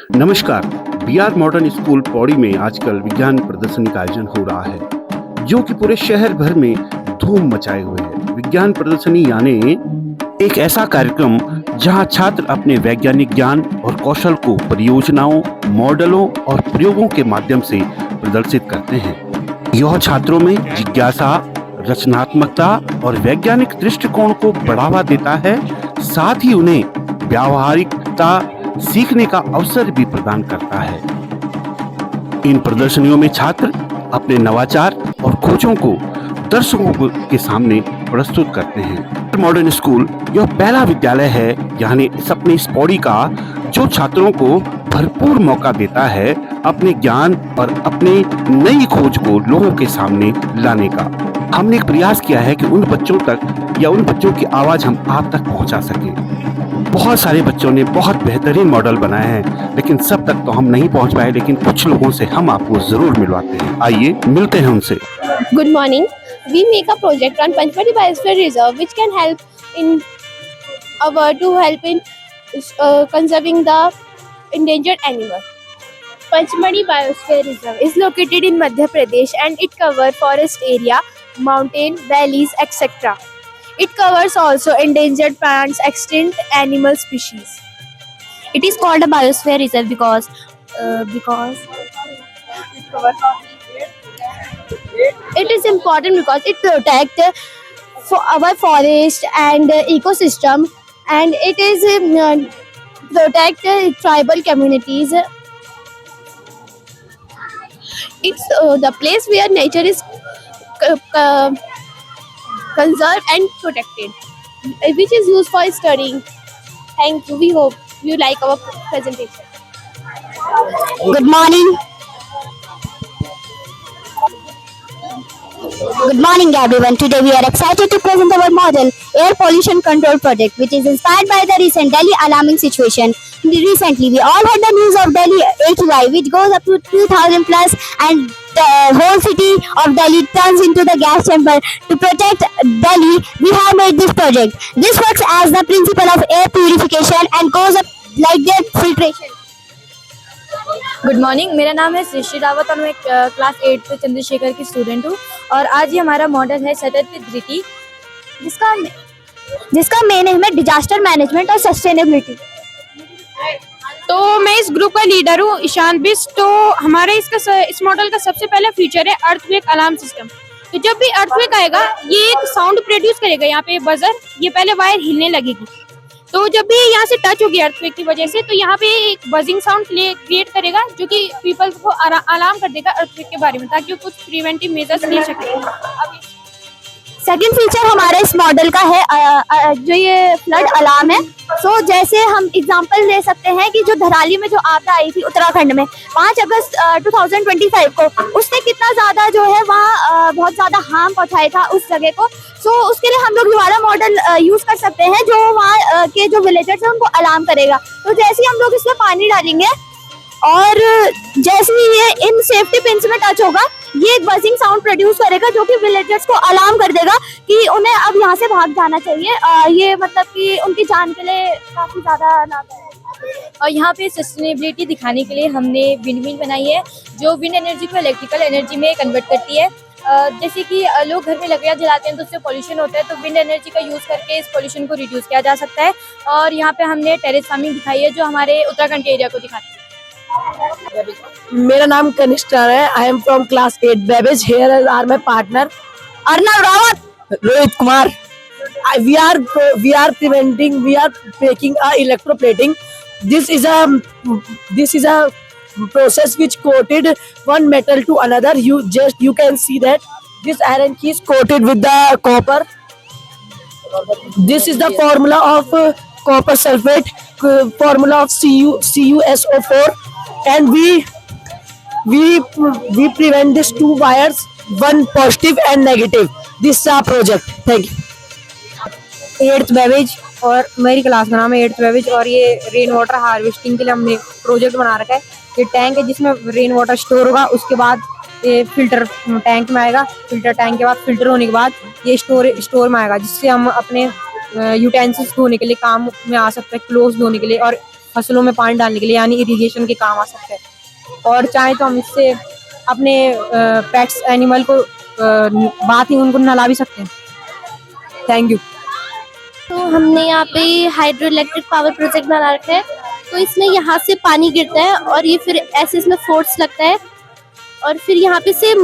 नमस्कार। B R modern school Pauri में आजकल विज्ञान प्रदर्शनी का आयोजन हो रहा है जो कि पूरे शहर भर में धूम मचाए हुए है। विज्ञान प्रदर्शनी यानी एक ऐसा कार्यक्रम जहां छात्र अपने वैज्ञानिक ज्ञान और कौशल को परियोजनाओं, मॉडलों और प्रयोगों के माध्यम से प्रदर्शित करते हैं। यह छात्रों में जिज्ञासा, रचनात्मकता और वैज्ञानिक दृष्टिकोण को बढ़ावा देता है, साथ ही उन्हें व्यावहारिकता सीखने का अवसर भी प्रदान करता है। इन प्रदर्शनियों में छात्र अपने नवाचार और खोजों को दर्शकों के सामने प्रस्तुत करते हैं। मॉडर्न स्कूल यह पहला विद्यालय है यानी अपने इस पौड़ी का जो छात्रों को भरपूर मौका देता है अपने ज्ञान और अपने नई खोज को लोगों के सामने लाने का। हमने एक प्रयास किया है कि उन बच्चों तक या उन बच्चों की आवाज हम आप तक पहुंचा सकें। बहुत सारे बच्चों ने बहुत बेहतरीन मॉडल बनाए हैं, लेकिन सब तक तो हम नहीं पहुंच पाए, लेकिन कुछ लोगों से हम आपको जरूर मिलवाते हैं। आइए मिलते हैं उनसे। Good morning. We make a project on Panchmadi Biosphere Reserve, which can help in conserving the endangered animal. Panchmadi Biosphere Reserve is located in Madhya Pradesh and it covers forest area, mountain, valleys, etc. It covers also endangered plants, extinct animal species. It is called a biosphere reserve because it is important because it protects for our forest and ecosystem, and it is protect tribal communities. It's the place where nature is conserved and protected, which is used for studying. Thank you. We hope you like our presentation. Good morning. Good morning everyone. Today we are excited to present our model air pollution control project, which is inspired by the recent Delhi alarming situation. Recently we all heard the news of Delhi AQI, which goes up to 2000 plus, and the whole city of Delhi turns into the gas chamber. To protect Delhi, we have made this project. This works as the principle of air purification and goes up like their filtration. Good morning, मेरा नाम है सृष्टि रावत और मैं class 8 Chandrashekhar की student हूँ। और आज ये हमारा मॉडल है सतत जिसका मेन एम है डिजास्टर मैनेजमेंट और सस्टेनेबिलिटी। तो मैं इस ग्रुप का लीडर हूँ ईशान बिस्ट। तो हमारे इस मॉडल का सबसे पहला फीचर है अर्थक्वेक अलार्म सिस्टम। तो जब भी अर्थक्वेक आएगा ये एक साउंड प्रोड्यूस करेगा। यहाँ पे बजर, ये पहले वायर हिलने लगेगी, तो जब भी यहाँ से टच होगी अर्थक्वेक की वजह से, तो यहाँ पे एक बजिंग साउंड क्रिएट करेगा जो कि पीपल्स को अलार्म कर देगा अर्थक्वेक के बारे में, ताकि वो कुछ प्रिवेंटिव मेजर्स ले सके। सेकंड फीचर हमारे इस मॉडल का है जो ये फ्लड अलार्म है। सो जैसे हम एग्जांपल ले सकते हैं कि जो धराली में जो आपदा आई थी उत्तराखंड में 5 अगस्त 2025 को, उसने कितना ज्यादा जो है वहाँ बहुत ज्यादा हार्म पहुंचाया था उस जगह को। सो उसके लिए हम लोग दोबारा मॉडल यूज कर सकते हैं जो वहाँ के जो विलेजर्स हैं उनको अलार्म करेगा। तो जैसे ही हम लोग इसमें पानी डालेंगे और जैसे ही ये इन सेफ्टी पिंस में टच होगा, ये एक बजिंग साउंड प्रोड्यूस करेगा जो कि विलेजर्स को अलार्म कर देगा कि उन्हें अब यहाँ से भाग जाना चाहिए। ये मतलब कि उनकी जान के लिए काफी ज्यादा लाभदायक है। और यहाँ पे सस्टेनेबिलिटी दिखाने के लिए हमने विंड मिल बनाई है जो विंड एनर्जी को इलेक्ट्रिकल एनर्जी में कन्वर्ट करती है। जैसे कि लोग घर में लकड़ियाँ जलाते हैं तो उससे पोल्यूशन होता है, तो विंड एनर्जी का यूज़ करके इस पोल्यूशन को रिड्यूस किया जा सकता है। और यहाँ पे हमने टेरेस फार्मिंग दिखाई है जो हमारे उत्तराखंड के एरिया को दिखाती है। मेरा नाम कनिष्ठ है। आई एम फ्रॉम क्लास 8 बेबेज। Here are my partner Arnab Rawat, Rohit Kumar. we are making a electroplating. This is a process which coated one metal to another. You can see that this iron key is coated with the copper. This is the formula of copper sulfate, formula of CuSO4, and we prevent these two wires, one positive and negative. This is our project. Thank you. 8th Babbage और मेरी class का नाम है 8th Babbage. और ये rain water harvesting के लिए हमने प्रोजेक्ट बना रखा है। ये टैंक है जिसमें रेन वाटर स्टोर होगा, उसके बाद ये फिल्टर टैंक में आएगा, फिल्टर टैंक के बाद फिल्टर होने के बाद ये स्टोर में आएगा, जिससे हम अपने यूटेंसिल्स धोने के लिए काम में आ सकते हैं, क्लोथ्स धोने के लिए और फसलों में पानी डालने के लिए, यानी इरिगेशन के काम आ सकता है। और चाहे तो हम इससे अपने पेट्स एनिमल को बात ही उनको नहला भी सकते हैं। Thank you. तो हमने यहाँ पे हाइड्रो इलेक्ट्रिक पावर प्रोजेक्ट बना रखा है। तो इसमें यहाँ से पानी गिरता है और ये फिर ऐसे इसमें फोर्स लगता है और फिर यहाँ पे से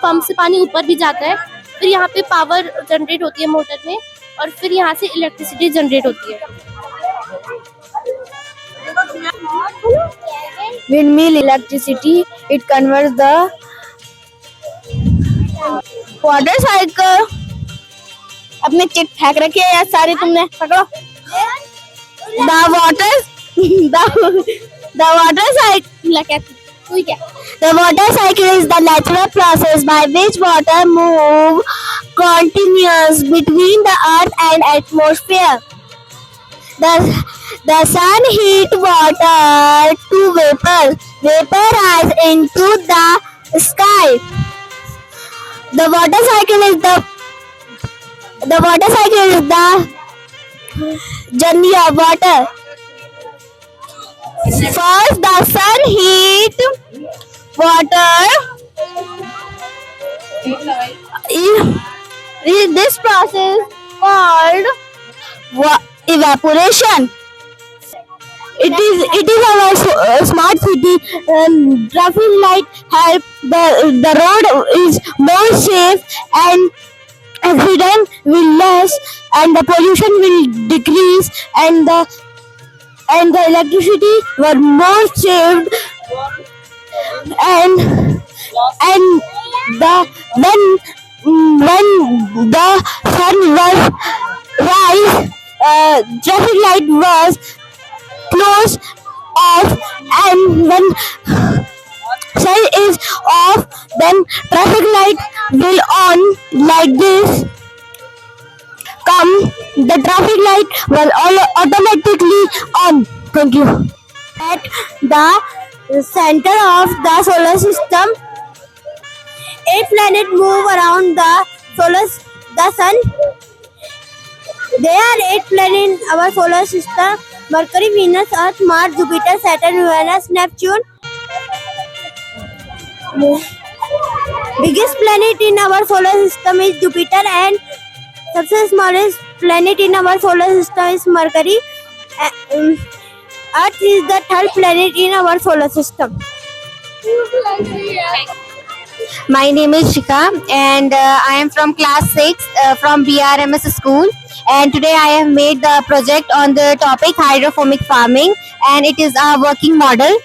पंप से पानी ऊपर भी जाता है। फिर यहाँ पे पावर जनरेट होती है मोटर में और फिर यहाँ से इलेक्ट्रिसिटी जनरेट होती है। Windmill electricity, it converts the water cycle. अपने चिट फेंक रखे हैं यार सारे तुमने, पकड़ो। The water cycle. The water cycle is the natural process by which water move continuous between the earth and atmosphere. The sun heat water to vaporize into the sky. The water cycle is the journey of water. First, the sun heat water. In this process called evaporation. It is our smart city. Traffic light help the road is more safe and accident will less and the pollution will decrease and the electricity were more saved and when the sun was rise, traffic light was closed off and when sun is off then traffic light will on like this. The traffic light will automatically on. Thank you. At the center of the solar system, 8 planets move around the sun. There are 8 planets in our solar system: Mercury, Venus, Earth, Mars, Jupiter, Saturn, Uranus, Neptune. Biggest planet in our solar system is Jupiter and सबसे smallest planet in our solar system is Mercury. Earth is the third planet in our solar system. My name is Shika and I am from class 6 from BRMS school, and today I have made the project on the topic hydroponic farming, and it is a working model.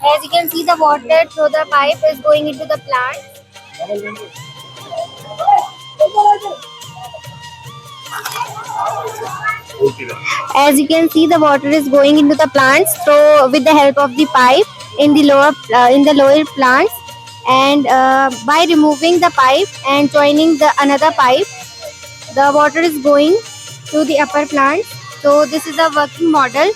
As you can see, the water through the pipe is going into the plant. As you can see, the water is going into the plants through with the help of the pipe in the lower plants, and by removing the pipe and joining the another pipe, the water is going to the upper plants. So this is a working model,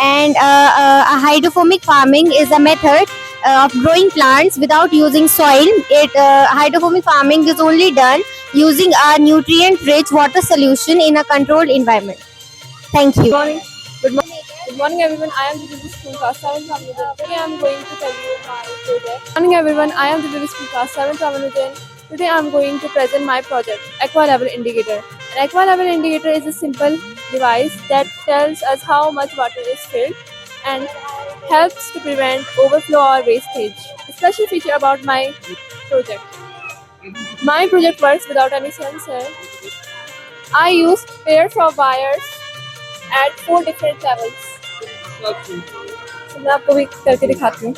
and a hydroponic farming is a method of growing plants without using soil. Hydroponic farming is only done using a nutrient-rich water solution in a controlled environment. Thank you. Good morning everyone, I am Divya School class 7 from Newton. Today I am going to tell you my project. Good morning everyone, I am Divya School class 7 from Newton. Today I am going to present my project, Aqua Level Indicator. An Aqua Level Indicator is a simple device that tells us how much water is filled and helps to prevent overflow or wastage. A special feature about my project. My project works without any sensor. I use pairs of wires at 4 different levels. मैं आपको भी करके दिखाती हूँ.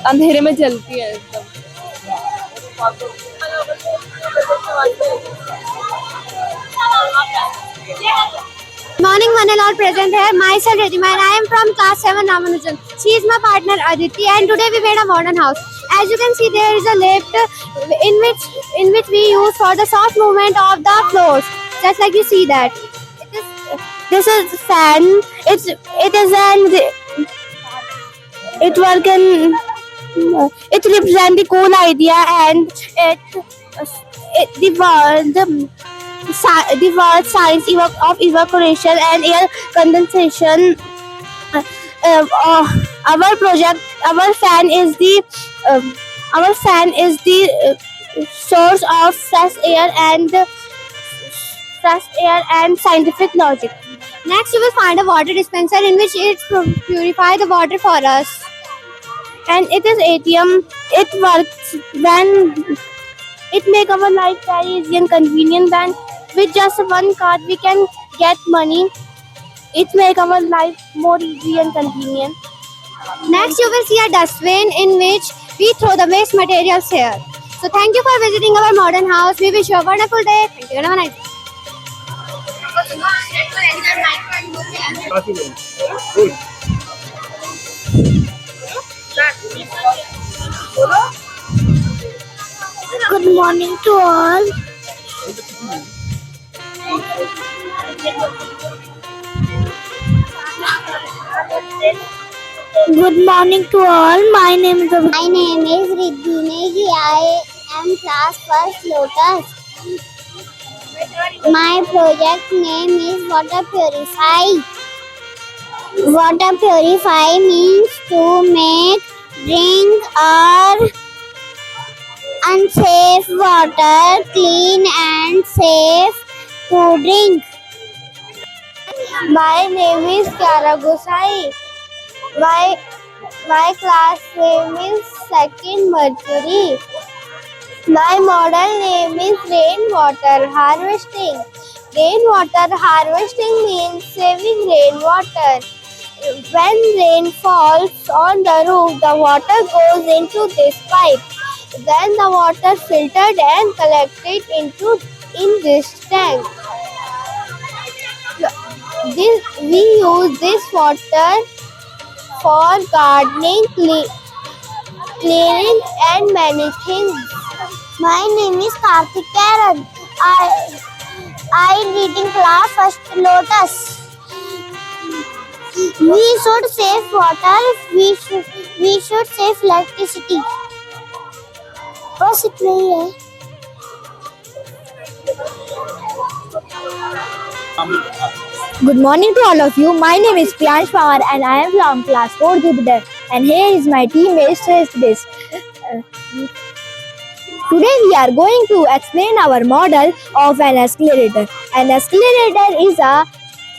अंधेरे में जलती है एकदम. Morning, one and all present here. Myself Rajima and I am from class 7 Ramanujan. She is my partner Aditi, and today we made a modern house. as you can see, there is a lift in which we use for the soft movement of the floors. Just like you see that. This is fan. It represents the cool idea, and the world science of evaporation and air condensation. Our fan is the source of fresh air and scientific logic. Next, you will find a water dispenser in which it purifies the water for us. And it is ATM. It works when it makes our life very easy and convenient. When with just one card we can get money. It makes our life more easy and convenient. Next, you will see a dustbin in which we throw the waste materials here. So thank you for visiting our modern house. We wish you a wonderful day. Thank you. Have a nice day. Good morning to all. Good morning to all. My name is Riddhi. I am class first Lotus. My project name is Water Purify. Water Purify means to make drink or unsafe water clean and safe to drink. My name is Kiara Gosai. My class name is Second Mercury. My model name is rainwater harvesting. Rainwater harvesting means saving rainwater. When rain falls on the roof, the water goes into this pipe. Then the water filtered and collected in this tank. We use this water for gardening, cleaning and many things. My name is Karthik Karan. I reading class first Lotus. We should save water. We should save electricity. बस इतना ही है. Good morning to all of you. My name is Priyansh Pawar and I am from class 4 Jupiter. And here is my teammate Shreyas this. Today we are going to explain our model of an escalator. An escalator is a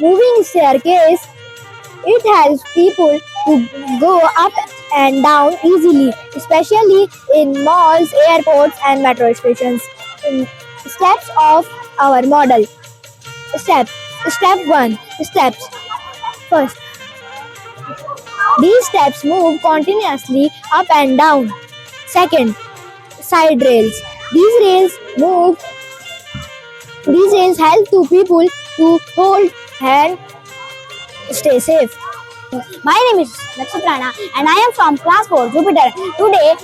moving staircase. It helps people to go up and down easily, especially in malls, airports and metro stations. Steps of our model. Step 1. Steps. First, these steps move continuously up and down. Second, side rails. These rails help to people to hold and stay safe. My name is Nakshatrana and I am from class 4 Jupiter. Today,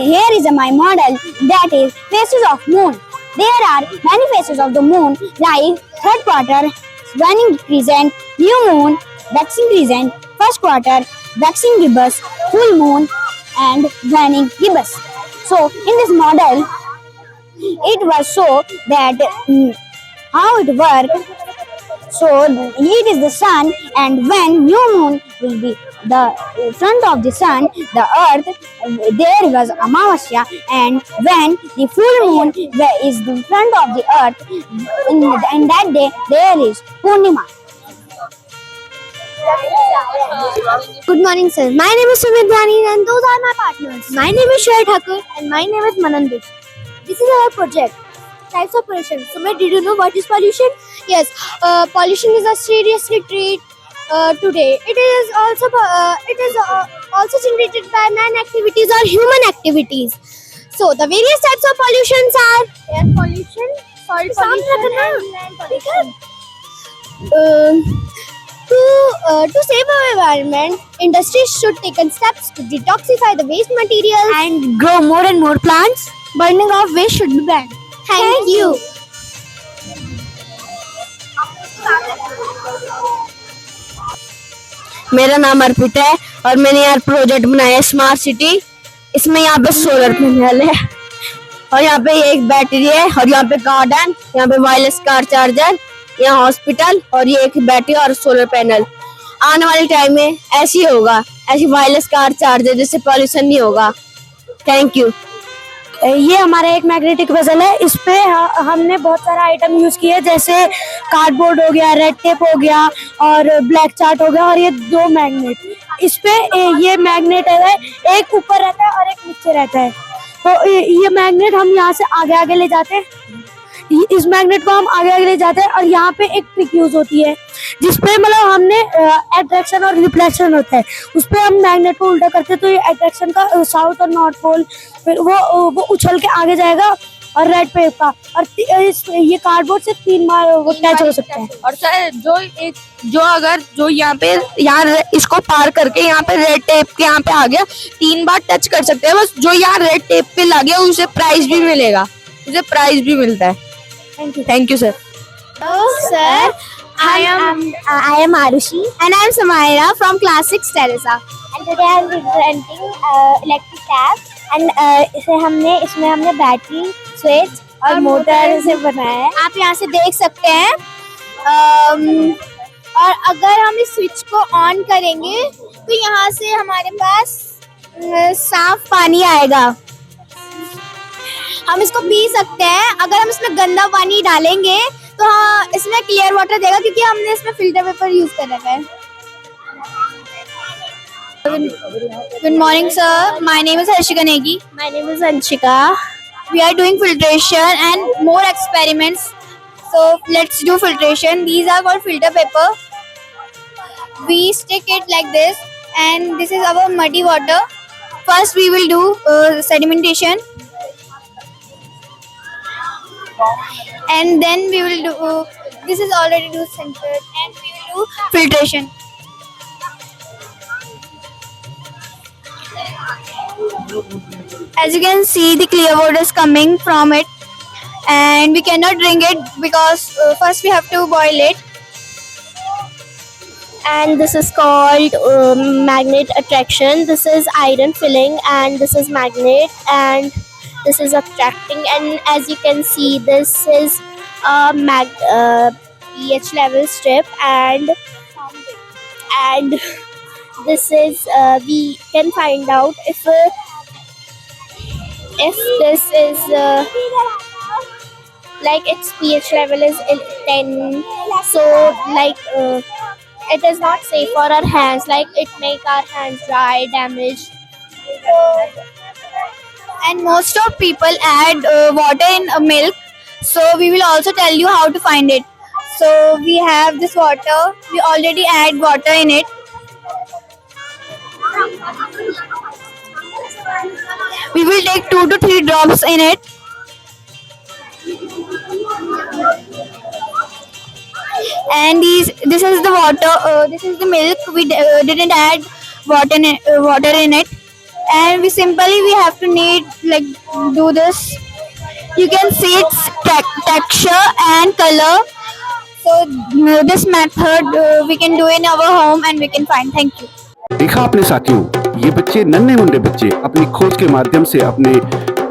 here is my model, that is phases of moon. There are many phases of the moon like third quarter, waning crescent, new moon, waxing crescent, first quarter, waxing gibbous, full moon and waning gibbous. So in this model, it was so that how it worked. So it is the sun, and when new moon will be the front of the sun, the earth, there was Amavasya, and when the full moon is the front of the earth, in that day there is Purnima. Good morning, sir. My name is Sumit Dhani and those are my partners. My name is Shreya Thakur and my name is Manandish. This is our project. Types of pollution. Sumit, did you know what is pollution? Yes, pollution is a seriously treat today. It is also generated by man activities or human activities. So the various types of pollutions are air pollution, soil pollution, and land pollution. To save our environment, industries should take steps to detoxify the waste materials and grow more and more plants. burning of waste should be banned. Thank you. मेरा नाम अर्पिता है और मैंने यार project बनाया है smart city. इसमें यहाँ पे सोलर पैनल है और यहाँ पे एक बैटरी है और यहाँ पे गार्डन, यहाँ पे वायरलेस कार चार्जर, यहाँ हॉस्पिटल और ये एक बैटरी और सोलर पैनल। आने वाले टाइम में ऐसी होगा, ऐसी वायरलेस कार चार्जर जिससे पॉल्यूशन नहीं होगा। Thank you. ये हमारा एक मैग्नेटिक पजल है। इस पे हमने बहुत सारा आइटम यूज किए, जैसे कार्डबोर्ड हो गया, रेड टेप हो गया और ब्लैक चार्ट हो गया और ये 2 मैग्नेट। इस पे ये मैग्नेट है, एक ऊपर रहता है और एक नीचे रहता है। तो ये मैग्नेट हम यहाँ से आगे आगे ले जाते हैं, इस मैग्नेट को हम आगे आगे ले जाते हैं और यहाँ पे एक ट्रिक यूज होती है जिसपे मतलब हमने अट्रैक्शन और रिफ्लेक्शन होता है। उस पे हम मैग्नेट को उल्टा करते हैं तो ये अट्रैक्शन का साउथ और नॉर्थ पोल, फिर वो उछल के आगे जाएगा और रेड पे का, और ये कार्डबोर्ड से 3 बार वो टच हो सकता है। और सर जो यहाँ इसको पार करके यहाँ पे रेड टेप के यहाँ पे आ गया, 3 बार टच कर सकते हैं बस। जो यहाँ रेड टेप पे लगे उसे प्राइज भी मिलेगा, उसे प्राइज भी मिलता है। Thank you sir. Hello, sir. I am Arushi and I am Samaira from Class 6 Teresa. And today I am presenting electric tap. And इसमें हमने बैटरी, स्विच और मोटर से बनाया है। आप यहाँ से देख सकते हैं। और अगर हम इस स्विच को ऑन करेंगे तो यहाँ से हमारे पास साफ पानी आएगा। हम इसको पी सकते हैं। अगर हम इसमें गंदा पानी डालेंगे तो हाँ इसमें क्लियर वाटर देगा, क्योंकि हमने इसमें फिल्टर पेपर यूज कर रखा है। Good morning, sir. My name is Harshika Negi. My name is Anshika. We are doing filtration and more experiments. So let's do filtration. These are called filter paper. We stick it like this, and this is our muddy water. First, we will do sedimentation. And then we will do this is already do centered, and we will do filtration. As you can see, the clear water is coming from it, and we cannot drink it because first we have to boil it. And this is called magnet attraction. This is iron filling, and this is magnet, and this is attracting. And as you can see, this is a pH level strip, and this is we can find out if this is like its pH level is 10, so like it is not safe for our hands, like it make our hands dry, damaged. And most of people add water in milk, so we will also tell you how to find it. So we have this water, we already add water in it. We will take 2 to 3 drops in it. And this is the water, this is the milk. We didn't add water in it. And we have to do this. You can see its texture and color. So this method we can do in our home and we can find. Thank you. देखा आपने साथियों, ये बच्चे नन्हे मुंडे बच्चे अपनी खोज के माध्यम से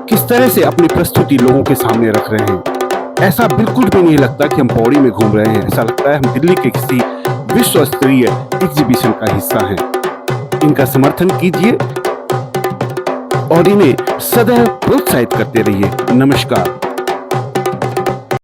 किस तरह से अपनी प्रस्तुति लोगों के सामने रख रहे हैं। ऐसा बिल्कुल भी नहीं लगता कि हम पौड़ी में घूम रहे हैं, ऐसा लगता है हम दिल्ली के किसी विश्व स्तरीय एग्जीबिशन का हिस्सा हैं। इनका समर्थन कीजिए और इन्हें सदैव प्रोत्साहित करते रहिए। नमस्कार।